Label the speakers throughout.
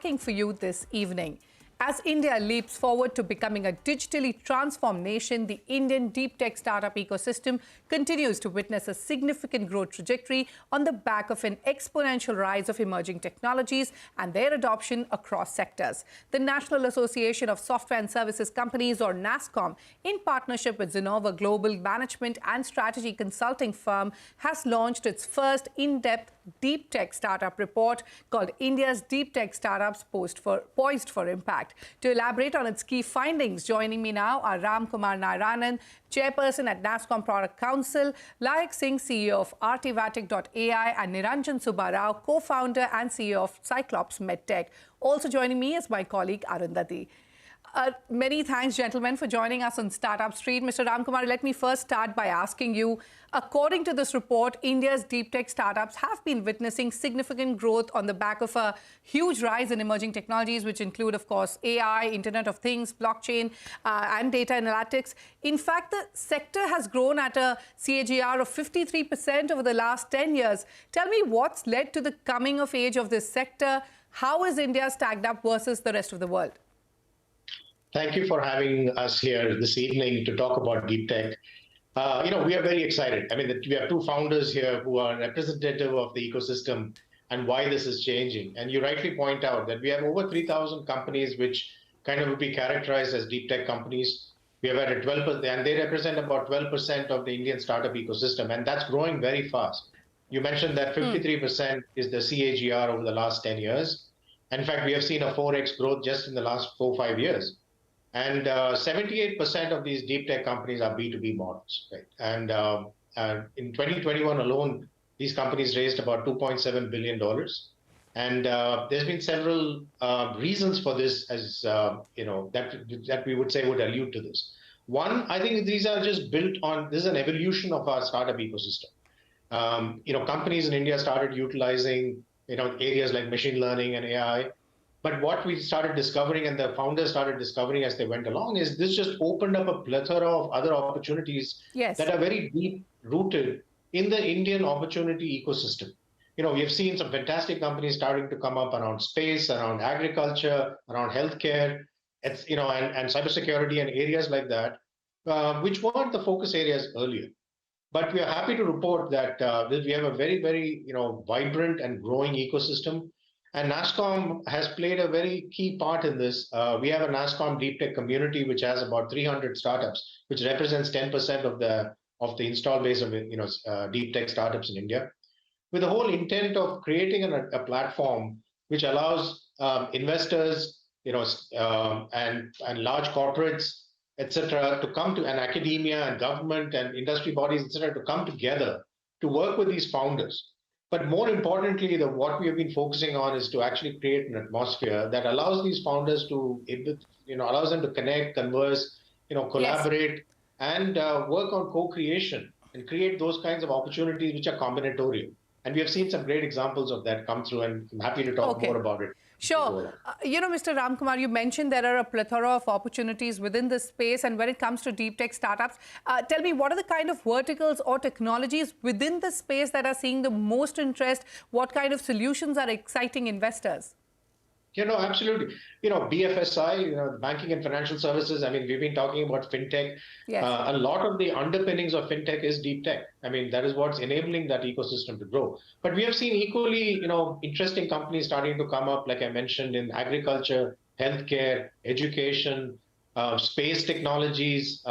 Speaker 1: For you this evening. As India leaps forward to becoming a digitally transformed nation, the Indian deep tech startup ecosystem continues to witness a significant growth trajectory on the back of an exponential rise of emerging technologies and their adoption across sectors. The National Association of Software and Services Companies, or NASSCOM, in partnership with Zinnov, a global management and strategy consulting firm, has launched its first in-depth deep tech startup report called India's Deep Tech Startups Poised for Impact. To elaborate on its key findings, joining me now are Ramkumar Narayanan, chairperson at NASSCOM Product Council, Layak Singh, CEO of Artivatic AI, and Niranjan co-founder and CEO of Cyclops Medtech. Also joining me is my colleague Arundathi. Many thanks, gentlemen, for joining us on Startup Street. Mr. Ramkumar, let me first start by asking you, according to this report, India's deep tech startups have been witnessing significant growth on the back of a huge rise in emerging technologies, which include, of course, AI, Internet of Things, blockchain, and data analytics. In fact, the sector has grown at a CAGR of 53% over the last 10 years. Tell me what's led to the coming of age of this sector. How is India stacked up versus the rest of the world?
Speaker 2: Thank you for having us here this evening to talk about deep tech. We are very excited. I mean, we have two founders here who are representative of the ecosystem and why this is changing. And you rightly point out that we have over 3,000 companies which kind of would be characterized as deep tech companies. We have had 12%, and they represent about 12% of the Indian startup ecosystem, and that's growing very fast. You mentioned that 53% is the CAGR over the last 10 years. In fact, we have seen a 4x growth just in the last 4-5 years. And 78% of these deep tech companies are B2B models, right? And in 2021 alone, these companies raised about $2.7 billion. And there's been several reasons for this, as that we would say would allude to this. One, I think these are just built on, this is an evolution of our startup ecosystem. Companies in India started utilizing areas like machine learning and AI. But what we started discovering, and the founders started discovering as they went along, is this just opened up a plethora of other opportunities that are very deep rooted in the Indian opportunity ecosystem. We have seen some fantastic companies starting to come up around space, around agriculture, around healthcare, and cybersecurity and areas like that, which weren't the focus areas earlier. But we are happy to report that we have a very, very vibrant and growing ecosystem. And NASSCOM has played a very key part in this. We have a NASSCOM deep tech community which has about 300 startups, which represents 10% of the install base of deep tech startups in India, with the whole intent of creating a platform which allows investors, and large corporates, etc., to come to, and academia and government and industry bodies, etc., to come together to work with these founders. But more importantly, what we have been focusing on is to actually create an atmosphere that allows these founders to, allows them to connect, converse, collaborate, and work on co-creation and create those kinds of opportunities which are combinatorial. And we have seen some great examples of that come through, and I'm happy to talk more about it.
Speaker 1: Sure. Mr. Ramkumar, you mentioned there are a plethora of opportunities within this space. And when it comes to deep tech startups, tell me, what are the kind of verticals or technologies within the space that are seeing the most interest? What kind of solutions are exciting investors?
Speaker 2: Absolutely. BFSI, banking and financial services. I mean, we've been talking about fintech.
Speaker 1: Yes.
Speaker 2: A lot of the underpinnings of fintech is deep tech. I mean, that is what's enabling that ecosystem to grow. But we have seen equally, interesting companies starting to come up, like I mentioned, in agriculture, healthcare, education, space technologies,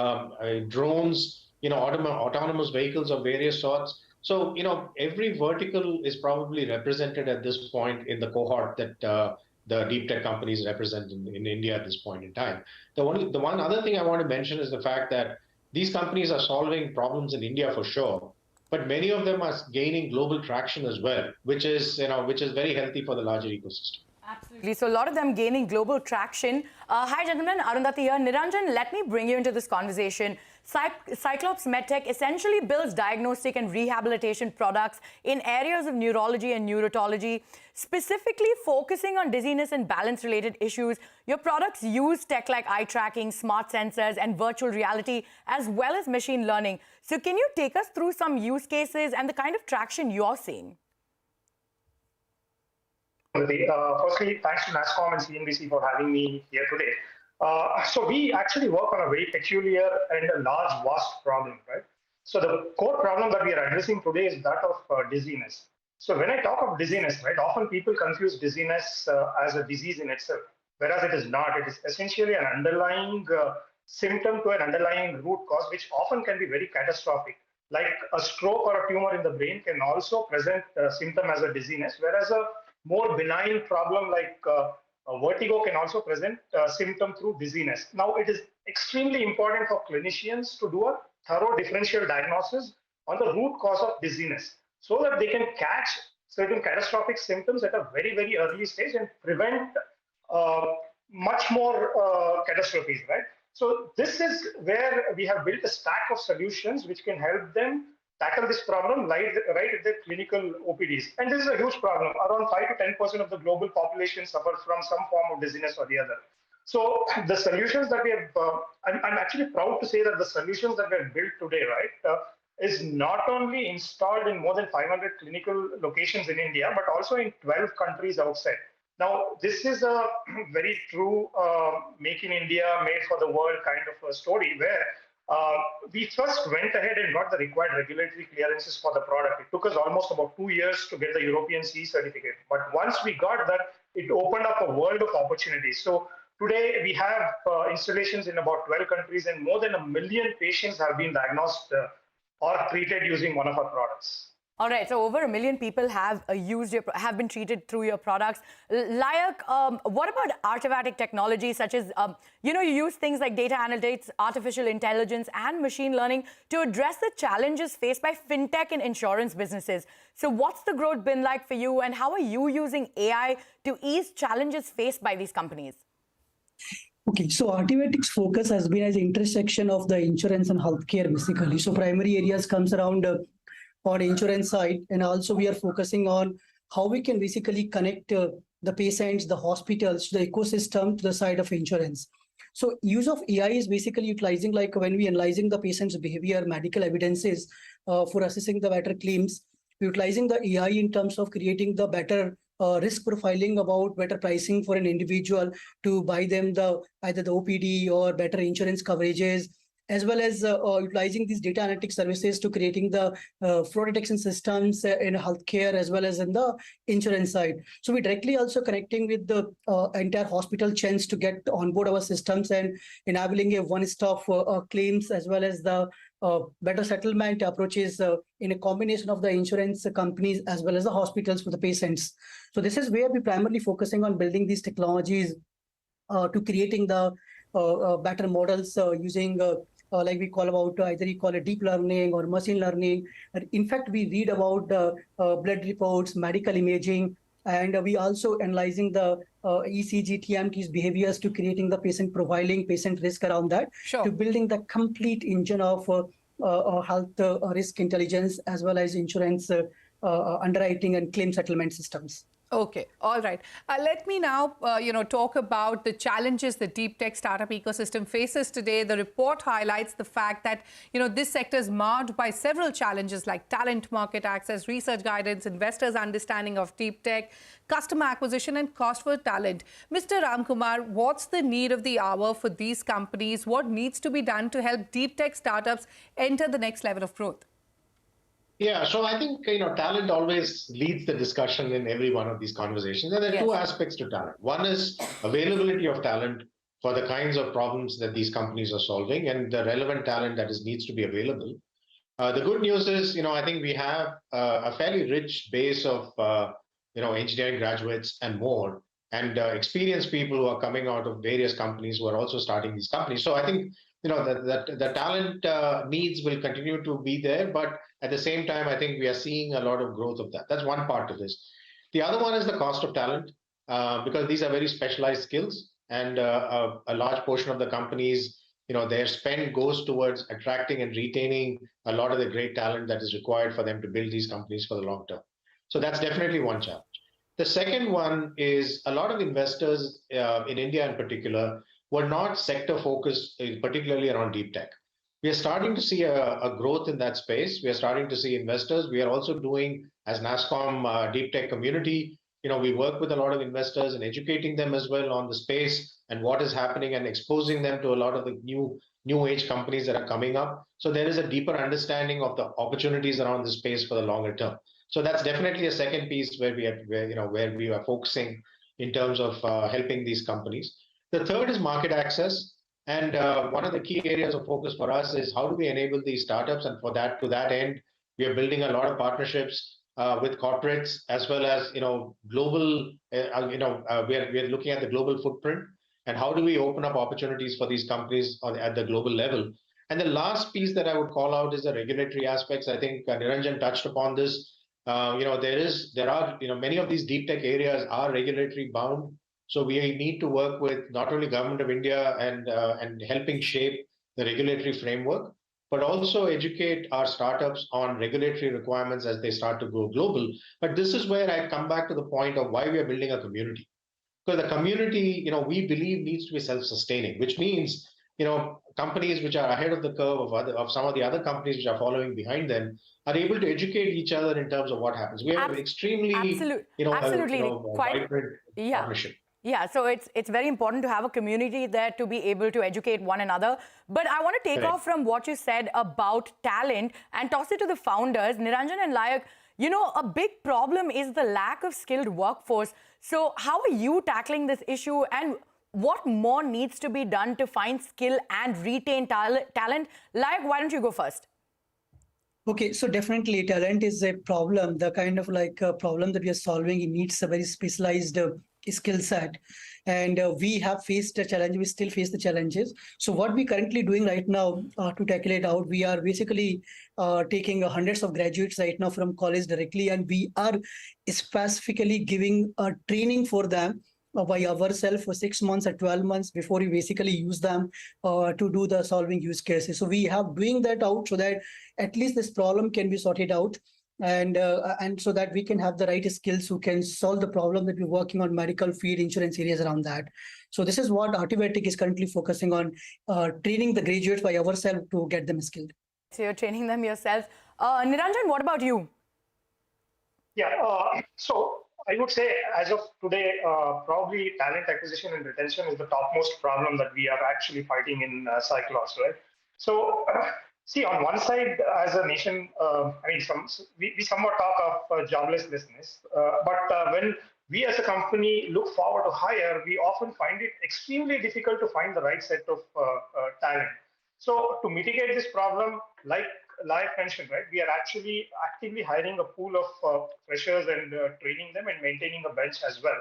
Speaker 2: drones, autonomous vehicles of various sorts. So, every vertical is probably represented at this point in the cohort that the deep tech companies represent in India at this point in time. The one other thing I want to mention is the fact that these companies are solving problems in India for sure, but many of them are gaining global traction as well, which is very healthy for the larger ecosystem.
Speaker 3: Absolutely. So a lot of them gaining global traction. Hi, gentlemen. Arundathi here. Niranjan, let me bring you into this conversation. Cyclops Medtech essentially builds diagnostic and rehabilitation products in areas of neurology and neurotology, specifically focusing on dizziness and balance-related issues. Your products use tech like eye tracking, smart sensors, and virtual reality, as well as machine learning. So can you take us through some use cases and the kind of traction you're seeing?
Speaker 4: Firstly, thanks to NASSCOM and CNBC for having me here today. So we actually work on a very peculiar and a large, vast problem, right? So the core problem that we are addressing today is that of dizziness. So when I talk of dizziness, right, often people confuse dizziness as a disease in itself, whereas it is not. It is essentially an underlying symptom to an underlying root cause, which often can be very catastrophic. Like a stroke or a tumor in the brain can also present a symptom as a dizziness, whereas a more benign problem like vertigo can also present a symptom through dizziness. Now, it is extremely important for clinicians to do a thorough differential diagnosis on the root cause of dizziness so that they can catch certain catastrophic symptoms at a very, very early stage and prevent much more catastrophes, right? So this is where we have built a stack of solutions which can help them tackle this problem right at the clinical OPDs. And this is a huge problem. Around 5 to 10% of the global population suffers from some form of dizziness or the other. So the solutions that we have, I'm actually proud to say that the solutions that we have built today, right, is not only installed in more than 500 clinical locations in India, but also in 12 countries outside. Now, this is a very true make in India, made for the world kind of a story where we first went ahead and got the required regulatory clearances for the product. It took us almost about 2 years to get the European CE certificate. But once we got that, it opened up a world of opportunities. So today we have installations in about 12 countries and more than 1 million patients have been diagnosed or treated using one of our products.
Speaker 3: All right, so over 1 million people have have been treated through your products. Layak, what about Artivatic technology, such as, you use things like data analytics, artificial intelligence, and machine learning to address the challenges faced by fintech and insurance businesses. So what's the growth been like for you, and how are you using AI to ease challenges faced by these companies?
Speaker 5: Okay, so Artivatic's focus has been as intersection of the insurance and healthcare, basically. So primary areas comes around on insurance side, and also we are focusing on how we can basically connect the patients, the hospitals, the ecosystem to the side of insurance. So use of AI is basically utilizing, like when we analyzing the patient's behavior, medical evidences for assessing the better claims, utilizing the AI in terms of creating the better risk profiling about better pricing for an individual to buy them either the OPD or better insurance coverages, as well as utilizing these data analytics services to creating the fraud detection systems in healthcare as well as in the insurance side. So we're directly also connecting with the entire hospital chains to get on board our systems and enabling a one-stop claims as well as the better settlement approaches in a combination of the insurance companies as well as the hospitals for the patients. So this is where we're primarily focusing on building these technologies to creating the better models using like we call about either you call it deep learning or machine learning. In fact, we read about blood reports, medical imaging, and we also analyzing the ECG, TMT's behaviors to creating the patient profiling, patient risk around that, to building the complete engine of health risk intelligence as well as insurance underwriting and claim settlement systems.
Speaker 1: Okay, all right. Let me now, talk about the challenges the deep tech startup ecosystem faces today. The report highlights the fact that, this sector is marred by several challenges like talent market access, research guidance, investors' understanding of deep tech, customer acquisition, and cost for talent. Mr. Ramkumar, what's the need of the hour for these companies? What needs to be done to help deep tech startups enter the next level of growth?
Speaker 2: Yeah, so I think, talent always leads the discussion in every one of these conversations. And there are two aspects to talent. One is availability of talent for the kinds of problems that these companies are solving and the relevant talent that needs to be available. The good news is, I think we have a fairly rich base of, engineering graduates and more, and experienced people who are coming out of various companies who are also starting these companies. So I think, the talent needs will continue to be there, but at the same time, I think we are seeing a lot of growth of that. That's one part of this. The other one is the cost of talent, because these are very specialized skills, and a large portion of the companies, their spend goes towards attracting and retaining a lot of the great talent that is required for them to build these companies for the long term. So that's definitely one challenge. The second one is a lot of investors in India in particular were not sector focused, particularly around deep tech. We are starting to see a growth in that space. We are starting to see investors. We are also doing, as NASSCOM Deep Tech community, we work with a lot of investors and educating them as well on the space and what is happening and exposing them to a lot of the new age companies that are coming up. So there is a deeper understanding of the opportunities around the space for the longer term. So that's definitely a second piece where we are focusing in terms of helping these companies. The third is market access. And one of the key areas of focus for us is how do we enable these startups? And to that end, we are building a lot of partnerships with corporates as well as global. We are looking at the global footprint and how do we open up opportunities for these companies at the global level. And the last piece that I would call out is the regulatory aspects. I think Niranjan touched upon this. There are many of these deep tech areas are regulatory bound. So we need to work with not only Government of India and helping shape the regulatory framework, but also educate our startups on regulatory requirements as they start to go global. But this is where I come back to the point of why we are building a community. Because the community, we believe needs to be self-sustaining, which means, companies which are ahead of the curve of some of the other companies which are following behind them are able to educate each other in terms of what happens. We have an extremely, vibrant partnership.
Speaker 3: Yeah, so it's very important to have a community there to be able to educate one another. But I want to take off from what you said about talent and toss it to the founders, Niranjan and Layak. A big problem is the lack of skilled workforce. So how are you tackling this issue, and what more needs to be done to find skill and retain talent? Layak, why don't you go first?
Speaker 5: Okay, so definitely talent is a problem. The kind of problem that we are solving, it needs a very specialized skill set. And we have faced a challenge, we still face the challenges. So what we're currently doing right now to tackle it out, we are basically taking hundreds of graduates right now from college directly, and we are specifically giving training for them by ourselves for 6 months or 12 months before we basically use them to do the solving use cases. So we have doing that out so that at least this problem can be sorted out, and so that we can have the right skills who can solve the problem that we're working on medical field, insurance areas around that. So this is what Artivatic is currently focusing on, training the graduates by ourselves to get them skilled.
Speaker 3: So you're training them yourself. Niranjan, what about you?
Speaker 4: Yeah, so I would say as of today, probably talent acquisition and retention is the topmost problem that we are actually fighting in Cyclops, right? So see, on one side, as a nation, we somewhat talk of joblessness, but when we as a company look forward to hire, we often find it extremely difficult to find the right set of talent. So to mitigate this problem, like Layak mentioned, right, we are actually actively hiring a pool of freshers and training them and maintaining a bench as well.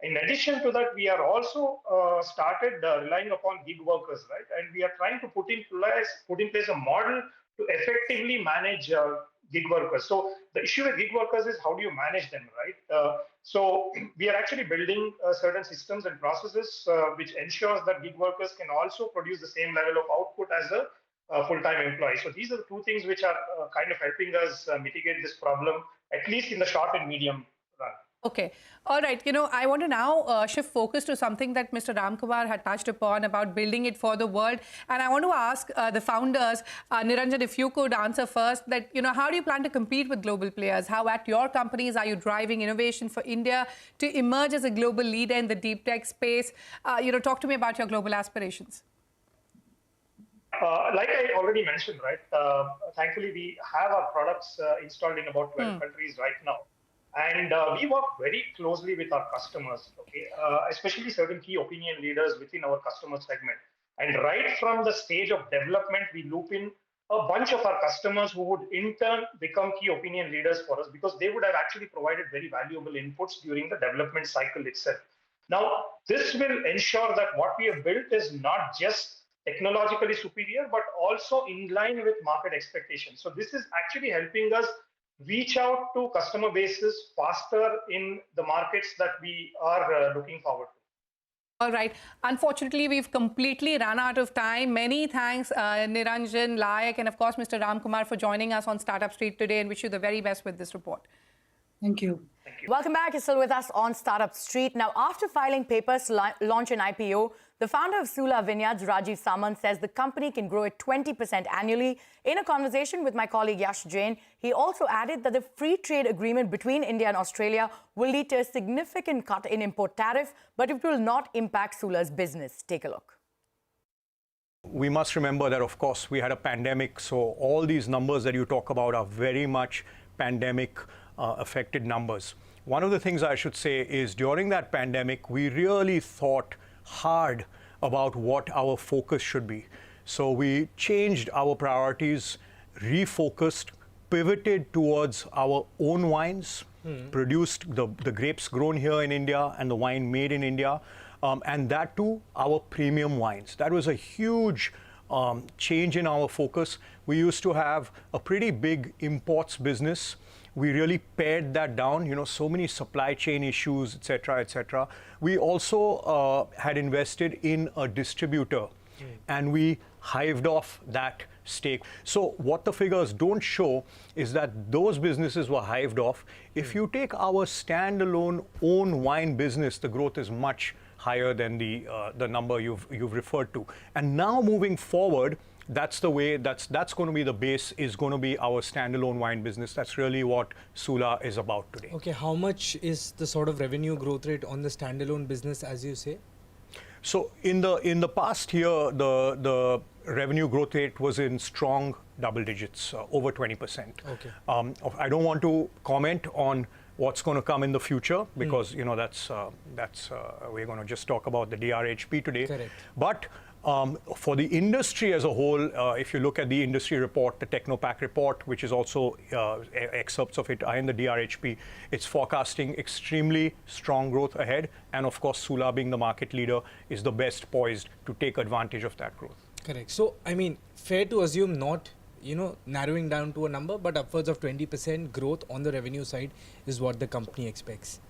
Speaker 4: In addition to that, we are also started relying upon gig workers, right? And we are trying to put in place a model to effectively manage gig workers. So the issue with gig workers is how do you manage them, right? So we are actually building certain systems and processes which ensures that gig workers can also produce the same level of output as a full-time employee. So these are the two things which are kind of helping us mitigate this problem, at least in the short and medium run.
Speaker 1: Okay. All right. I want to now shift focus to something that Mr. Ramkumar had touched upon about building it for the world. And I want to ask the founders, Niranjan, if you could answer first that, how do you plan to compete with global players? How at your companies are you driving innovation for India to emerge as a global leader in the deep tech space? Talk to me about your global aspirations.
Speaker 4: Like I already mentioned, right, thankfully we have our products installed in about 12 countries right now. And we work very closely with our customers, okay, especially certain key opinion leaders within our customer segment. And right from the stage of development, we loop in a bunch of our customers who would in turn become key opinion leaders for us because they would have actually provided very valuable inputs during the development cycle itself. Now, this will ensure that what we have built is not just technologically superior, but also in line with market expectations. So this is actually helping us reach out to customer bases faster in the markets that we are looking forward to.
Speaker 1: All right. Unfortunately, we've completely run out of time. Many thanks, Niranjan, Layak, and of course, Mr. Ramkumar for joining us on Startup Street today, and wish you the very best with this report.
Speaker 5: Thank you.
Speaker 4: Thank you.
Speaker 3: Welcome back. You're still with us on Startup Street. Now, after filing papers to launch an IPO, the founder of Sula Vineyards, Rajiv Samant, says the company can grow at 20% annually. In a conversation with my colleague Yash Jain, he also added that the free trade agreement between India and Australia will lead to a significant cut in import tariff, but it will not impact Sula's business. Take a look.
Speaker 6: We must remember that, of course, we had a pandemic, so all these numbers that you talk about are very much pandemic affected numbers. One of the things I should say is during that pandemic, we really thought hard about what our focus should be. So we changed our priorities, refocused, pivoted towards our own wines, produced the grapes grown here in India and the wine made in India, and that too, our premium wines. That was a huge change in our focus. We used to have a pretty big imports business. We really pared that down, you know, so many supply chain issues, et cetera, We also had invested in a distributor and we hived off that stake. So what the figures don't show is that those businesses were hived off. If you take our standalone own wine business, the growth is much higher than the number you've referred to. And now moving forward, that's the way, that's going to be the base, is going to be our standalone wine business. That's really what Sula is about today.
Speaker 7: Okay, how much is the sort of revenue growth rate on the standalone business, as you say?
Speaker 6: So in the past year, the revenue growth rate was in strong double digits, over 20%.
Speaker 7: Okay.
Speaker 6: I don't want to comment on what's going to come in the future because you know that's we're going to just talk about the DRHP today.
Speaker 7: Correct.
Speaker 6: But for the industry as a whole, if you look at the industry report, the Technopack report, which is also excerpts of it are in the DRHP, it's forecasting extremely strong growth ahead. And of course, Sula being the market leader is the best poised to take advantage of that growth.
Speaker 7: Correct. So, I mean, fair to assume not, you know, narrowing down to a number, but upwards of 20% growth on the revenue side is what the company expects.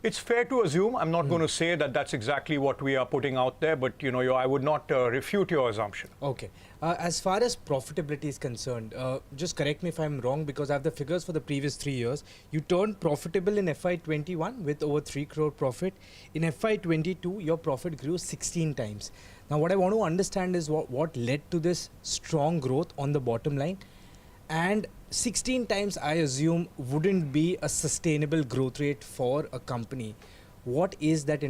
Speaker 6: It's fair to assume. I'm not going to say that that's exactly what we are putting out there, but you know, I would not refute your assumption.
Speaker 7: Okay. As far as profitability is concerned, just correct me if I'm wrong, because I have the figures for the previous 3 years. You turned profitable in FY21 with over 3 crore profit. In FY22, your profit grew 16 times. Now, what I want to understand is what led to this strong growth on the bottom line. And 16 times, I assume, wouldn't be a sustainable growth rate for a company. What is that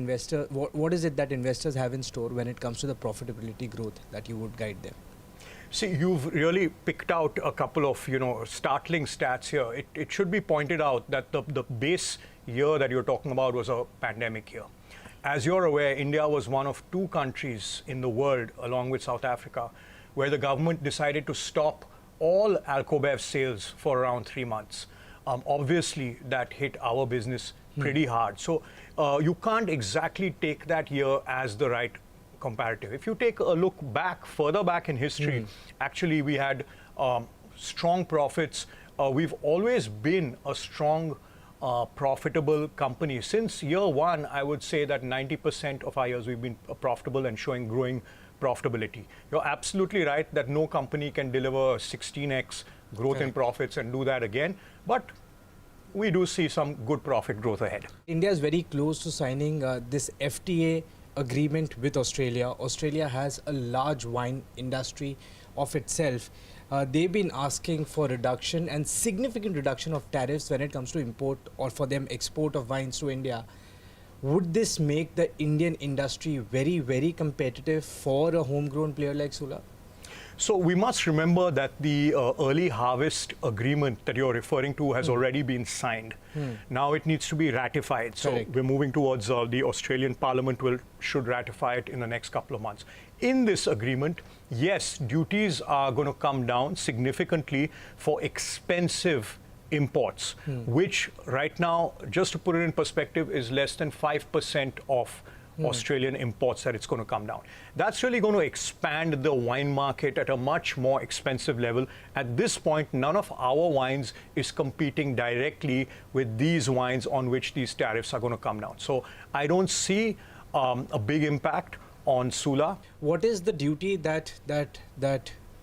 Speaker 7: what is it that investors have in store when it comes to the profitability growth that you would guide them?
Speaker 6: See, you've really picked out a couple of, you know, startling stats here. It should be pointed out that the base year that you're talking about was a pandemic year. As you're aware, India was one of 2 countries in the world, along with South Africa, where the government decided to stop all Alcobev sales for around 3 months. Obviously, that hit our business pretty hard. So you can't exactly take that year as the right comparative. If you take a look back, further back in history, actually we had strong profits. We've always been a strong, profitable company. Since year 1, I would say that 90% of our years we've been profitable and showing growing profitability. You're absolutely right that no company can deliver 16x growth in profits and do that again, but we do see some good profit growth ahead.
Speaker 7: India is very close to signing this FTA agreement with Australia. Australia has a large wine industry of itself. They've been asking for reduction and significant reduction of tariffs when it comes to import or for them export of wines to India. Would this make the Indian industry very, very competitive for a homegrown player like Sula?
Speaker 6: So we must remember that the early harvest agreement that you're referring to has already been signed. Now it needs to be ratified. So
Speaker 7: Correct.
Speaker 6: we're moving towards the Australian Parliament should ratify it in the next couple of months. In this agreement, yes, duties are going to come down significantly for expensive imports, which right now, just to put it in perspective, is less than 5% of Australian imports that it's going to come down. That's really going to expand the wine market at a much more expensive level. At this point, none of our wines is competing directly with these wines on which these tariffs are going to come down. So I don't see a big impact on Sula.
Speaker 7: What is the duty that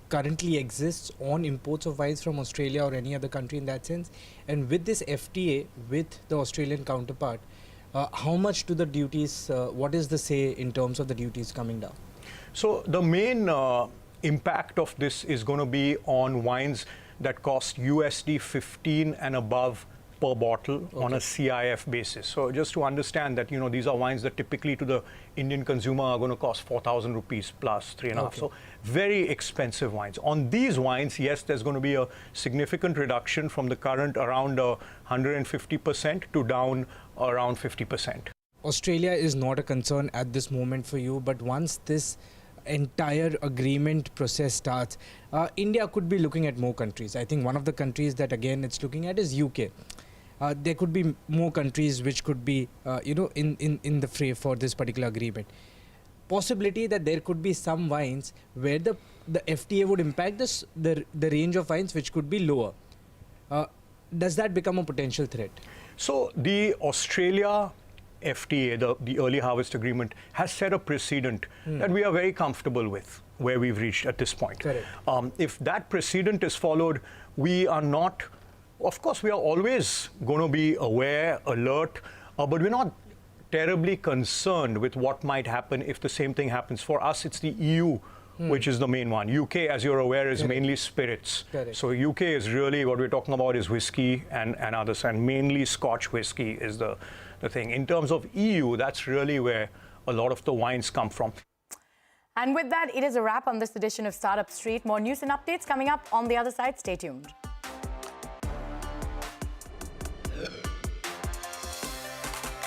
Speaker 7: currently exists on imports of wines from Australia or any other country in that sense? And with this FTA with the Australian counterpart, how much do the duties, what is the say in terms of the duties coming down?
Speaker 6: So the main impact of this is going to be on wines that cost USD 15 and above per bottle on a CIF basis. So just to understand that, these are wines that typically to the Indian consumer are going to cost 4,000 rupees plus 3.5. So very expensive wines. On these wines, yes, there's going to be a significant reduction from the current around 150% to down around 50%.
Speaker 7: Australia is not a concern at this moment for you, but once this entire agreement process starts, India could be looking at more countries. I think one of the countries that again it's looking at is UK. There could be more countries which could be in the fray for this particular agreement. Possibility that there could be some wines where the FTA would impact the range of wines which could be lower. Does that become a potential threat?
Speaker 6: So the Australia FTA, the Early Harvest Agreement, has set a precedent that we are very comfortable with, where we've reached at this point. If that precedent is followed, we are not, of course, we are always going to be aware, alert, but we're not terribly concerned with what might happen if the same thing happens. For us, it's the EU, which is the main one. UK, as you're aware, is mainly spirits. So UK is really, what we're talking about is whiskey and others, and mainly Scotch whiskey is the thing. In terms of EU, that's really where a lot of the wines come from.
Speaker 3: And with that, it is a wrap on this edition of Startup Street. More news and updates coming up on the other side. Stay tuned.